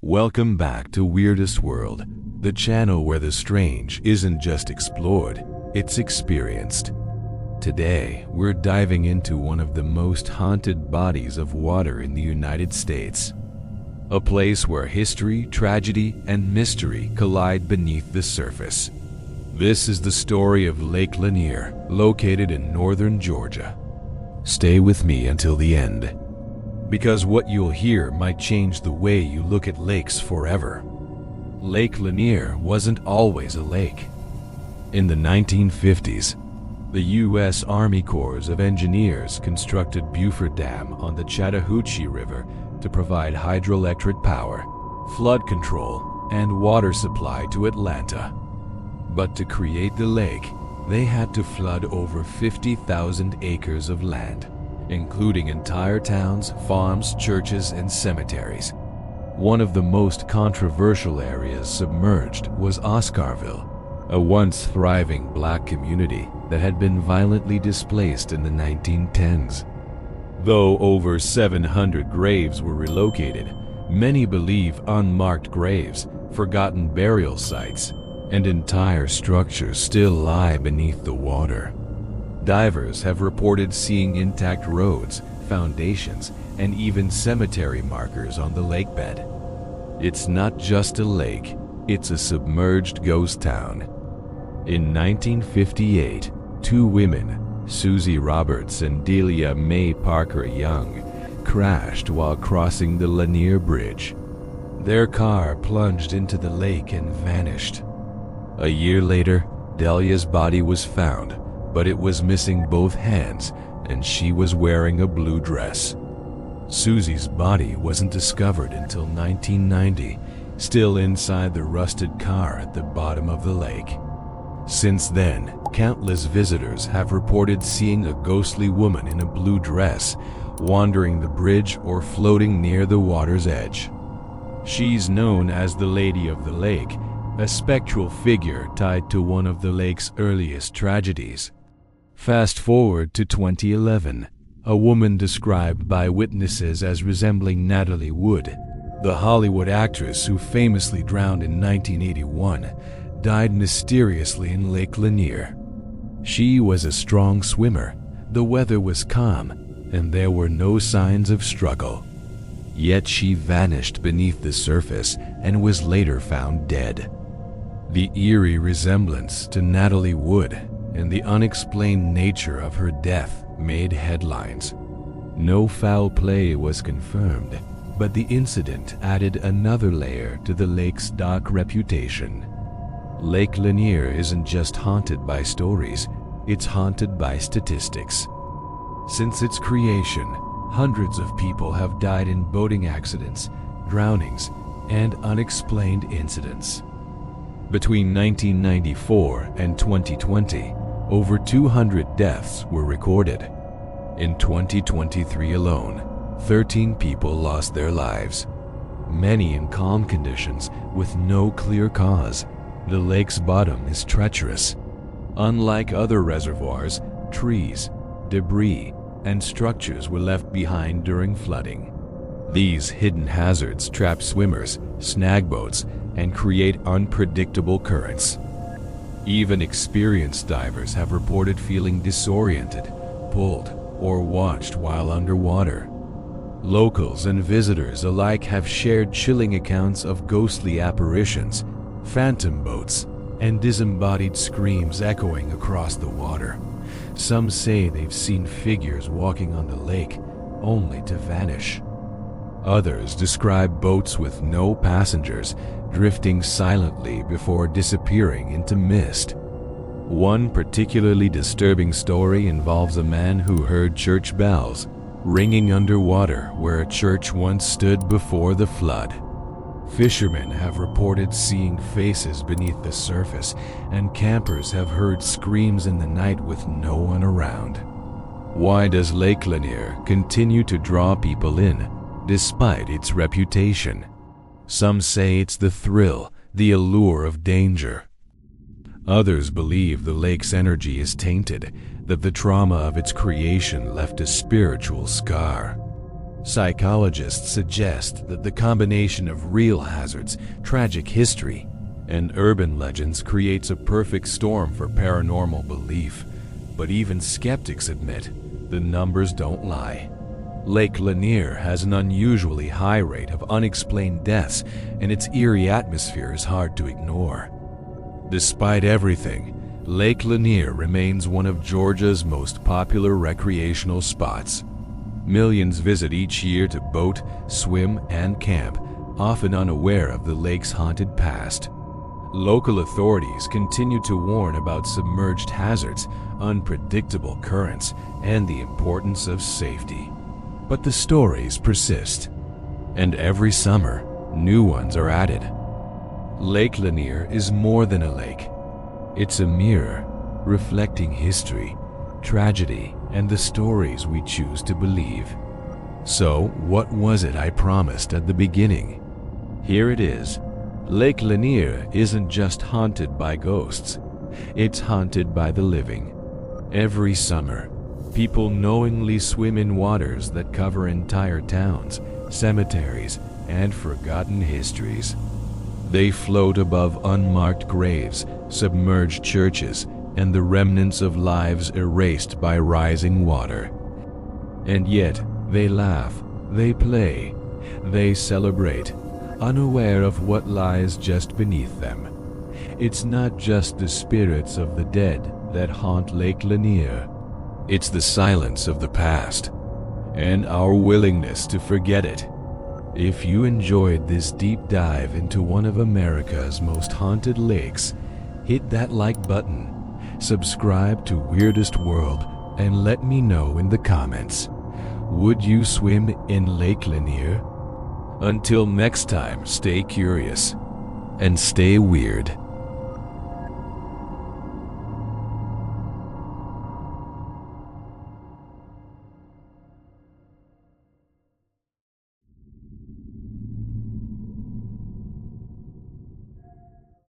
Welcome back to Weirdest World, the channel where the strange isn't just explored, it's experienced. Today, we're diving into one of the most haunted bodies of water in the United States. A place where history, tragedy, and mystery collide beneath the surface. This is the story of Lake Lanier, located in northern Georgia. Stay with me until the end, because what you'll hear might change the way you look at lakes forever. Lake Lanier wasn't always a lake. In the 1950s, the U.S. Army Corps of Engineers constructed Buford Dam on the Chattahoochee River to provide hydroelectric power, flood control, and water supply to Atlanta. But to create the lake, they had to flood over 50,000 acres of land, including entire towns, farms, churches, and cemeteries. One of the most controversial areas submerged was Oscarville, a once thriving black community that had been violently displaced in the 1910s. Though over 700 graves were relocated, many believe unmarked graves, forgotten burial sites, and entire structures still lie beneath the water. Divers have reported seeing intact roads, foundations, and even cemetery markers on the lakebed. It's not just a lake, it's a submerged ghost town. In 1958, two women, Susie Roberts and Delia Mae Parker Young, crashed while crossing the Lanier Bridge. Their car plunged into the lake and vanished. A year later, Delia's body was found, but it was missing both hands and she was wearing a blue dress. Susie's body wasn't discovered until 1990, still inside the rusted car at the bottom of the lake. Since then, countless visitors have reported seeing a ghostly woman in a blue dress wandering the bridge or floating near the water's edge. She's known as the Lady of the Lake, a spectral figure tied to one of the lake's earliest tragedies. Fast forward to 2011, a woman described by witnesses as resembling Natalie Wood, the Hollywood actress who famously drowned in 1981, died mysteriously in Lake Lanier. She was a strong swimmer, the weather was calm, and there were no signs of struggle. Yet she vanished beneath the surface and was later found dead. The eerie resemblance to Natalie Wood and the unexplained nature of her death made headlines. No foul play was confirmed, but the incident added another layer to the lake's dark reputation. Lake Lanier isn't just haunted by stories, it's haunted by statistics. Since its creation, hundreds of people have died in boating accidents, drownings, and unexplained incidents. Between 1994 and 2020, over 200 deaths were recorded. In 2023 alone, 13 people lost their lives, many in calm conditions with no clear cause. The lake's bottom is treacherous. Unlike other reservoirs, trees, debris, and structures were left behind during flooding. These hidden hazards trap swimmers, snag boats, and create unpredictable currents. Even experienced divers have reported feeling disoriented, pulled, or watched while underwater. Locals and visitors alike have shared chilling accounts of ghostly apparitions, phantom boats, and disembodied screams echoing across the water. Some say they've seen figures walking on the lake, only to vanish. Others describe boats with no passengers, drifting silently before disappearing into mist. One particularly disturbing story involves a man who heard church bells ringing underwater where a church once stood before the flood. Fishermen have reported seeing faces beneath the surface, and campers have heard screams in the night with no one around. Why does Lake Lanier continue to draw people in, despite its reputation? Some say it's the thrill, the allure of danger. Others believe the lake's energy is tainted, that the trauma of its creation left a spiritual scar. Psychologists suggest that the combination of real hazards, tragic history, and urban legends creates a perfect storm for paranormal belief. But even skeptics admit the numbers don't lie. Lake Lanier has an unusually high rate of unexplained deaths, and its eerie atmosphere is hard to ignore. Despite everything, Lake Lanier remains one of Georgia's most popular recreational spots. Millions visit each year to boat, swim, and camp, often unaware of the lake's haunted past. Local authorities continue to warn about submerged hazards, unpredictable currents, and the importance of safety. But the stories persist, and every summer, new ones are added. Lake Lanier is more than a lake. It's a mirror, reflecting history, tragedy, and the stories we choose to believe. So, what was it I promised at the beginning? Here it is. Lake Lanier isn't just haunted by ghosts. It's haunted by the living. Every summer, people knowingly swim in waters that cover entire towns, cemeteries, and forgotten histories. They float above unmarked graves, submerged churches, and the remnants of lives erased by rising water. And yet, they laugh, they play, they celebrate, unaware of what lies just beneath them. It's not just the spirits of the dead that haunt Lake Lanier. It's the silence of the past, and our willingness to forget it. If you enjoyed this deep dive into one of America's most haunted lakes, hit that like button, subscribe to Weirdest World, and let me know in the comments. Would you swim in Lake Lanier? Until next time, stay curious and stay weird.